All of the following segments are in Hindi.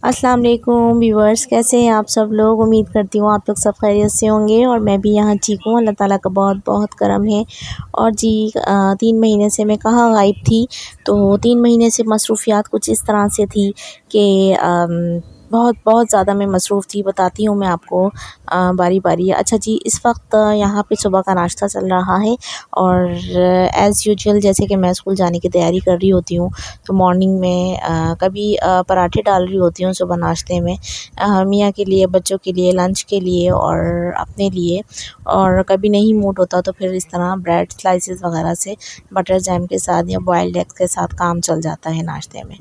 अस्सलाम वालेकुम व्यूअर्स, कैसे हैं आप सब लोग। उम्मीद करती हूँ आप लोग सब खैरियत से होंगे और मैं भी यहाँ ठीक हूँ। अल्लाह ताला का बहुत बहुत करम है। और जी 3 महीने से मैं कहाँ गायब थी। तो 3 महीने से मसरूफ़ियात कुछ इस तरह से थी कि बहुत बहुत ज़्यादा मैं मसरूफ़ थी। बताती हूँ मैं आपको बारी बारी। अच्छा जी, इस वक्त यहाँ पे सुबह का नाश्ता चल रहा है और एज़ यूजुअल जैसे कि मैं स्कूल जाने की तैयारी कर रही होती हूँ तो मॉर्निंग में कभी पराठे डाल रही होती हूँ सुबह नाश्ते में, मियाँ के लिए, बच्चों के लिए, लंच के लिए और अपने लिए। और कभी नहीं मूड होता तो फिर इस तरह ब्रेड स्लाइसेस वगैरह से बटर जैम के साथ या बॉइल्ड एग्स के साथ काम चल जाता है नाश्ते में।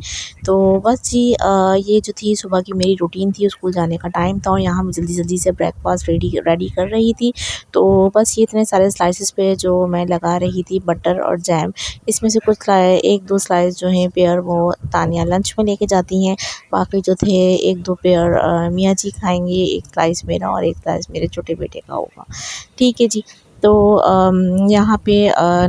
तो बस जी ये जो थी सुबह की मेरी रूटीन थी, स्कूल जाने का टाइम था और यहाँ मैं जल्दी जल्दी से ब्रेकफास्ट रेडी कर रही थी। तो बस ये इतने सारे स्लाइसेस पे जो मैं लगा रही थी बटर और जैम, इसमें से कुछ एक दो स्लाइस जो हैं पेयर वो तानिया लंच में लेके जाती हैं। बाकी जो थे एक दो पेयर मियाँ जी खाएंगे, एक स्लाइस मेरा और एक स्लाइस मेरे छोटे बेटे का होगा। ठीक है जी। तो यहाँ पे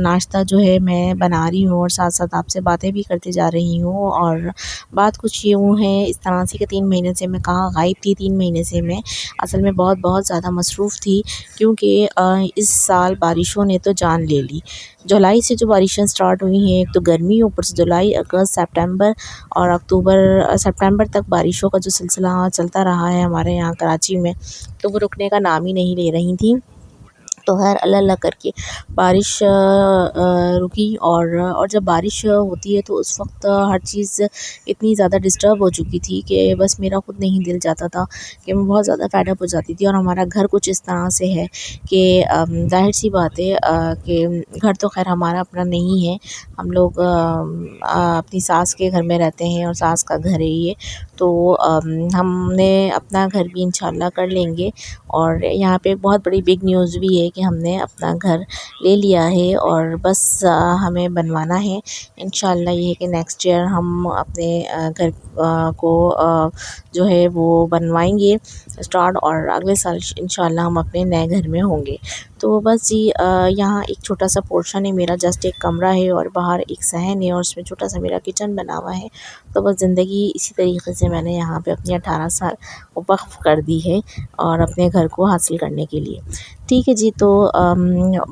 नाश्ता जो है मैं बना रही हूँ और साथ साथ आपसे बातें भी करते जा रही हूँ। और बात कुछ यूँ है इस तरह से कि 3 महीने से मैं कहाँ गायब थी। 3 महीने से मैं असल में बहुत बहुत ज़्यादा मसरूफ़ थी क्योंकि इस साल बारिशों ने तो जान ले ली। जुलाई से जो बारिशें स्टार्ट हुई हैं, एक तो गर्मी, ऊपर से जुलाई, अगस्त, सितंबर और अक्टूबर सितंबर तक बारिशों का जो सिलसिला चलता रहा है हमारे यहाँ कराची में, तो वो रुकने का नाम ही नहीं ले रही थी। तो खैर अल्लाह अल्लाह करके बारिश रुकी। और जब बारिश होती है तो उस वक्त हर चीज़ इतनी ज़्यादा डिस्टर्ब हो चुकी थी कि बस मेरा खुद नहीं दिल चाहता था कि मैं बहुत ज़्यादा फेड अप हो जाती थी। और हमारा घर कुछ इस तरह से है कि ज़ाहिर सी बात है कि घर तो खैर हमारा अपना नहीं है। हम लोग अपनी सास के घर में रहते हैं और सास का घर है ये। तो हमने अपना घर भी इंशाल्लाह कर लेंगे। और यहाँ पे एक बहुत बड़ी बिग न्यूज़ भी है कि हमने अपना घर ले लिया है और बस हमें बनवाना है। इंशाल्लाह ये है कि नेक्स्ट ईयर हम अपने घर को जो है वो बनवाएंगे स्टार्ट और अगले साल इंशाल्लाह हम अपने नए घर में होंगे। तो बस जी यहाँ एक छोटा सा पोर्शन है मेरा, जस्ट एक कमरा है और बाहर एक सहन है और उसमें छोटा सा मेरा किचन बना हुआ है। तो बस ज़िंदगी इसी तरीके से मैंने यहाँ पे अपनी 18 साल वक्फ़ कर दी है और अपने घर को हासिल करने के लिए। ठीक है जी। तो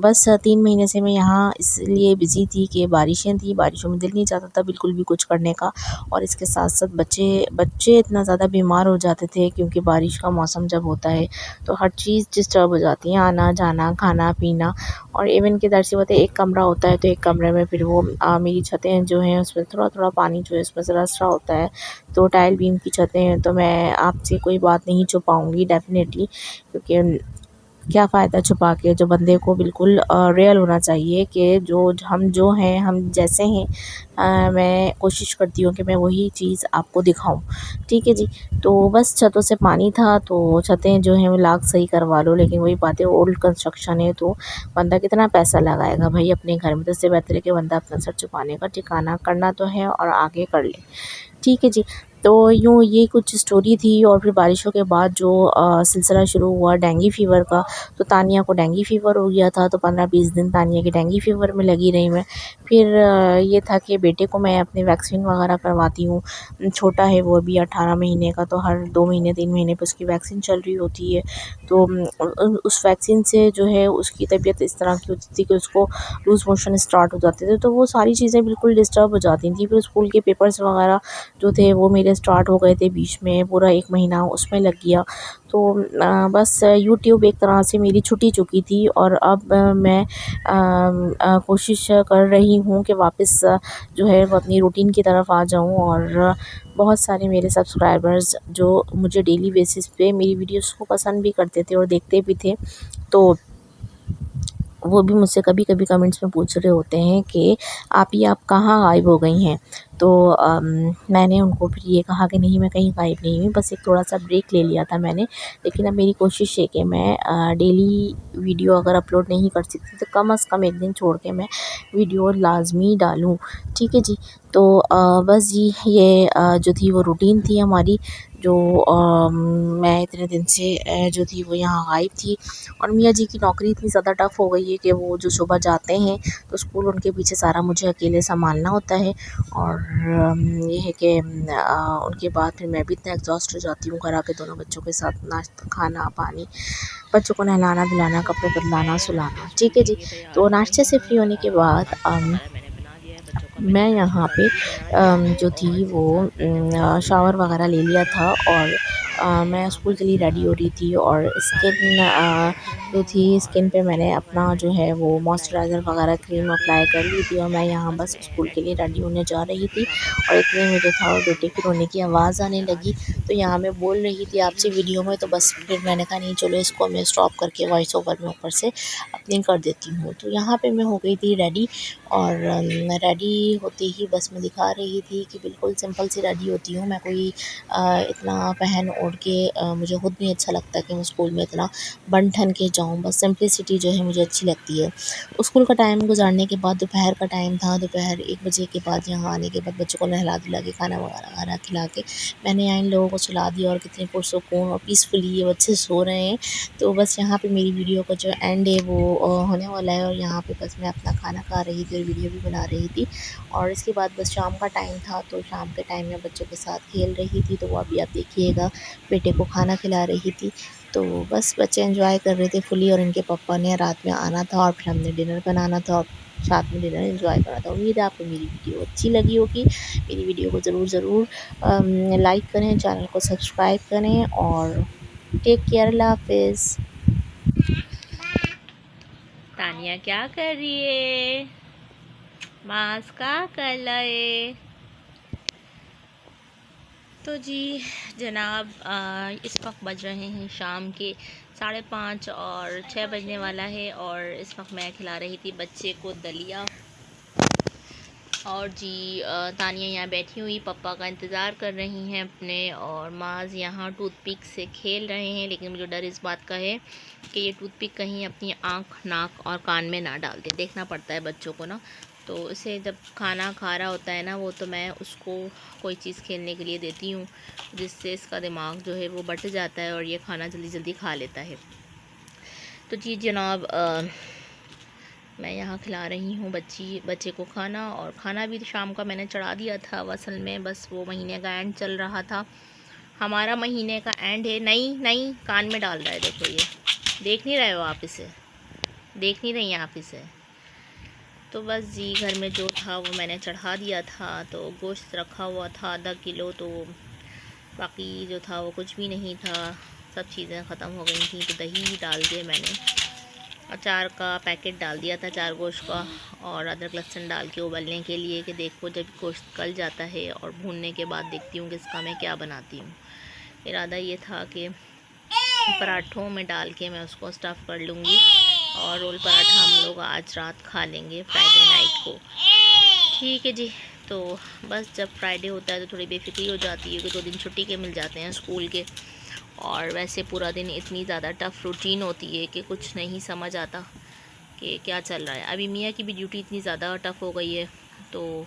बस 3 महीने से मैं यहाँ इसलिए बिज़ी थी कि बारिशें थी, बारिशों में दिल नहीं चाहता था बिल्कुल भी कुछ करने का। और इसके साथ-साथ बच्चे बच्चे इतना ज़्यादा बीमार हो जाते थे क्योंकि बारिश का मौसम जब होता है तो हर चीज़ डिस्टर्ब हो जाती है, आना-जाना, खाना-पीना। और इवन कि ज़ाहिर-सी बात है एक कमरा होता है तो एक कमरे में फिर वो मेरी छतें जो हैं उसमें थोड़ा-थोड़ा पानी जो है उसमें से रस रहा होता है। तो टाइल बीम की छतें हैं तो मैं आपसे कोई बात नहीं छुपाऊँगी डेफ़िनेटली, क्योंकि क्या फ़ायदा छुपा के। जो बंदे को बिल्कुल रियल होना चाहिए कि हम जो हैं, हम जैसे हैं, मैं कोशिश करती हूँ कि मैं वही चीज़ आपको दिखाऊँ। ठीक है जी। तो बस छतों से पानी था तो छतें जो हैं वो लाख सही करवा लो, लेकिन वही बात है ओल्ड कंस्ट्रक्शन है तो बंदा कितना पैसा लगाएगा भाई अपने घर में। तो इससे बेहतर है कि बंदा अपना सर छुपाने का ठिकाना करना तो है और आगे कर ले। ठीक है जी। तो यूँ ये कुछ स्टोरी थी। और फिर बारिशों के बाद जो सिलसिला शुरू हुआ डेंगू फ़ीवर का, तो तानिया को डेंगू फ़ीवर हो गया था। तो 15-20 दिन तानिया के डेंगू फ़ीवर में लगी रही मैं। फिर ये था कि बेटे को मैं अपनी वैक्सीन वगैरह करवाती हूँ। छोटा है वो अभी 18 महीने का, तो हर 2 महीने 3 महीने पे उसकी वैक्सीन चल रही होती है। तो उस वैक्सीन से जो है उसकी तबीयत इस तरह की होती थी कि उसको लूज़ मोशन स्टार्ट हो जाते थे। तो वो सारी चीज़ें बिल्कुल डिस्टर्ब हो जाती थी। फिर स्कूल के पेपर्स वगैरह जो थे वो मेरे स्टार्ट हो गए थे बीच में, पूरा 1 महीना उसमें लग गया। तो बस यूट्यूब एक तरह से मेरी छुट ही चुकी थी। और अब मैं कोशिश कर रही हूँ कि वापस जो है वो अपनी रूटीन की तरफ आ जाऊँ। और बहुत सारे मेरे सब्सक्राइबर्स जो मुझे डेली बेसिस पे मेरी वीडियोज़ को पसंद भी करते थे और देखते भी थे, तो वो भी मुझसे कभी-कभी कमेंट्स में पूछ रहे होते हैं कि आप कहाँ गायब हो गई हैं। तो मैंने उनको फिर ये कहा कि नहीं, मैं कहीं गायब नहीं हुई, बस एक थोड़ा-सा ब्रेक ले लिया था मैंने। लेकिन अब मेरी कोशिश है कि मैं डेली वीडियो अगर अपलोड नहीं कर सकती तो कम से कम 1 दिन छोड़ के मैं वीडियो लाज़मी डालूँ। ठीक है जी। तो बस जी ये जो थी वो रूटीन थी हमारी, जो मैं इतने दिन से जो थी वो यहाँ गायब थी। और मियाँ जी की नौकरी इतनी ज़्यादा टफ़ हो गई है कि वो जो सुबह जाते हैं तो स्कूल उनके पीछे सारा मुझे अकेले सँभालना होता है। और ये है कि उनके बाद फिर मैं भी इतना एग्जॉस्ट हो जाती हूँ घर आके दोनों बच्चों के साथ नाश्ता खाना पानी, बच्चों को नहलाना धुलाना कपड़े बदलाना सुलाना। ठीक है जी। तो नाश्ते से फ्री होने के बाद मैं यहाँ पे जो थी वो शावर वगैरह ले लिया था और मैं स्कूल के लिए रेडी हो रही थी और जो थी स्किन पे मैंने अपना जो है वो मॉइस्चराइज़र वगैरह क्रीम अप्लाई कर ली थी और मैं यहाँ बस स्कूल के लिए रेडी होने जा रही थी और इतने में जो था वो बेटे की रोने की आवाज़ आने लगी। तो यहाँ मैं बोल रही थी आपसे वीडियो में, तो बस फिर मैंने कहा नहीं चलो इसको मैं स्टॉप करके वॉइस ओवर में ऊपर से अपनी कर देती हूँ। तो यहाँ पे मैं हो गई थी रेडी और रेडी होते ही बस मैं दिखा रही थी कि बिल्कुल सिंपल सी रेडी होती हूँ मैं, कोई इतना पहन ओढ़ के मुझे खुद नहीं अच्छा लगता कि मैं स्कूल में इतना बन ठन के जाऊँ, बस सिंपलिसिटी जो है मुझे अच्छी लगती है। स्कूल का टाइम गुजारने के बाद दोपहर का टाइम था, दोपहर 1 बजे के बाद यहाँ आने के बाद बच्चों को नहला धुला के खाना वगैरह खिला के मैंने यहाँ इन लोगों को सुला दिया और कितने पुरसुकून और पीसफुली ये बच्चे सो रहे हैं। तो बस यहाँ पे मेरी वीडियो का जो एंड है वो होने वाला है और यहाँ पे बस मैं अपना खाना खा रही थी और वीडियो भी बना रही थी और इसके बाद बस शाम का टाइम था, तो शाम के टाइम में बच्चों के साथ खेल रही थी। तो वो अभी आप देखिएगा बेटे को खाना खिला रही थी। तो बस बच्चे एंजॉय कर रहे थे फुली और इनके पापा ने रात में आना था और फिर हमने डिनर बनाना था और साथ में डिनर एंजॉय करना था। उम्मीद है आपको मेरी वीडियो अच्छी लगी होगी। मेरी वीडियो को ज़रूर लाइक करें, चैनल को सब्सक्राइब करें और टेक केयर। अल्लाह हाफिज़। तानिया क्या कर रही है? मास्क का कर लाए। तो जी जनाब इस वक्त बज रहे हैं शाम के 5:30 और 6 बजने वाला है और इस वक्त मैं खिला रही थी बच्चे को दलिया। और जी तानिया यहाँ बैठी हुई पापा का इंतज़ार कर रही हैं अपने और माज यहाँ टूथपिक से खेल रहे हैं। लेकिन मुझे डर इस बात का है कि ये टूथपिक कहीं अपनी आँख नाक और कान में ना डाल दे, देखना पड़ता है बच्चों को ना। तो इसे जब खाना खा रहा होता है ना वो, तो मैं उसको कोई चीज़ खेलने के लिए देती हूँ जिससे इसका दिमाग जो है वो बट जाता है और ये खाना जल्दी जल्दी खा लेता है। तो जी जनाब मैं यहाँ खिला रही हूँ बच्चे को खाना और खाना भी शाम का मैंने चढ़ा दिया था। असल में बस वो महीने का एंड चल रहा था, हमारा महीने का एंड है। नहीं कान में डाल रहा है, देखो ये देख नहीं रहे हो आप इसे, देख नहीं रही हैं आप इसे। तो बस जी घर में जो था वो मैंने चढ़ा दिया था। तो गोश्त रखा हुआ था आधा किलो, तो बाकी जो था वो कुछ भी नहीं था, सब चीज़ें ख़त्म हो गई थी। तो दही डाल दिए मैंने, अचार का पैकेट डाल दिया था 4 गोश्त का और अदरक लहसुन डाल के उबलने के लिए कि देखो जब गोश्त गल जाता है और भूनने के बाद देखती हूँ कि इसका मैं क्या बनाती हूँ। इरादा ये था कि पराठों में डाल के मैं उसको स्टफ़ कर लूँगी और रोल पराठा हम लोग आज रात खा लेंगे फ्राइडे नाइट को। ठीक है जी। तो बस जब फ्राइडे होता है तो थोड़ी बेफिक्री हो जाती है कि 2 दिन छुट्टी के मिल जाते हैं स्कूल के, और वैसे पूरा दिन इतनी ज़्यादा टफ़ रूटीन होती है कि कुछ नहीं समझ आता कि क्या चल रहा है। अभी मियाँ की भी ड्यूटी इतनी ज़्यादा टफ़ हो गई है, तो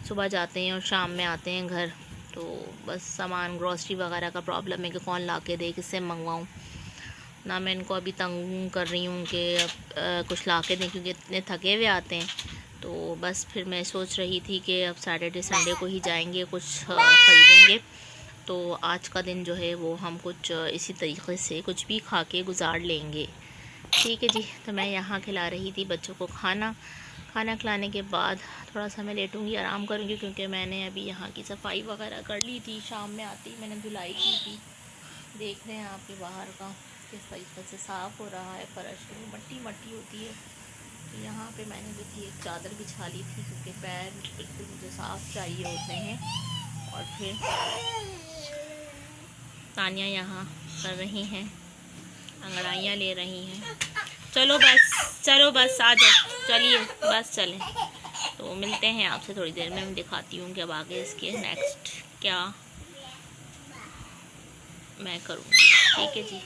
सुबह जाते हैं और शाम में आते हैं घर। तो बस सामान ग्रॉसरी वगैरह का प्रॉब्लम है कि कौन ला के दे, किससे मंगवाऊँ ना। मैं इनको अभी तंग कर रही हूँ कि अब कुछ ला के दें क्योंकि इतने थके हुए आते हैं। तो बस फिर मैं सोच रही थी कि अब सैटरडे संडे को ही जाएंगे, कुछ ख़रीदेंगे। तो आज का दिन जो है वो हम कुछ इसी तरीके से कुछ भी खा के गुजार लेंगे। ठीक है जी। तो मैं यहाँ खिला रही थी बच्चों को खाना खिलाने के बाद थोड़ा सा मैं लेटूँगी, आराम करूँगी क्योंकि मैंने अभी यहाँ की सफाई वगैरह कर ली थी। शाम में आती मैंने धुलाई की थी, देख रहे हैं आपके बाहर का किस तरीके से साफ़ हो रहा है। फर्श में मट्टी होती है। तो यहाँ पे मैंने जो थी एक चादर बिछा ली थी क्योंकि पैर बिल्कुल मुझे साफ़ चाहिए होते हैं। और फिर तानिया यहाँ कर रही हैं, अंगड़ाइयाँ ले रही हैं। चलो बस आ जाओ, चलिए बस चलें। तो मिलते हैं आपसे थोड़ी देर में, मैं दिखाती हूँ कि अब आगे इसके नेक्स्ट क्या मैं करूँगी। ठीक है जी।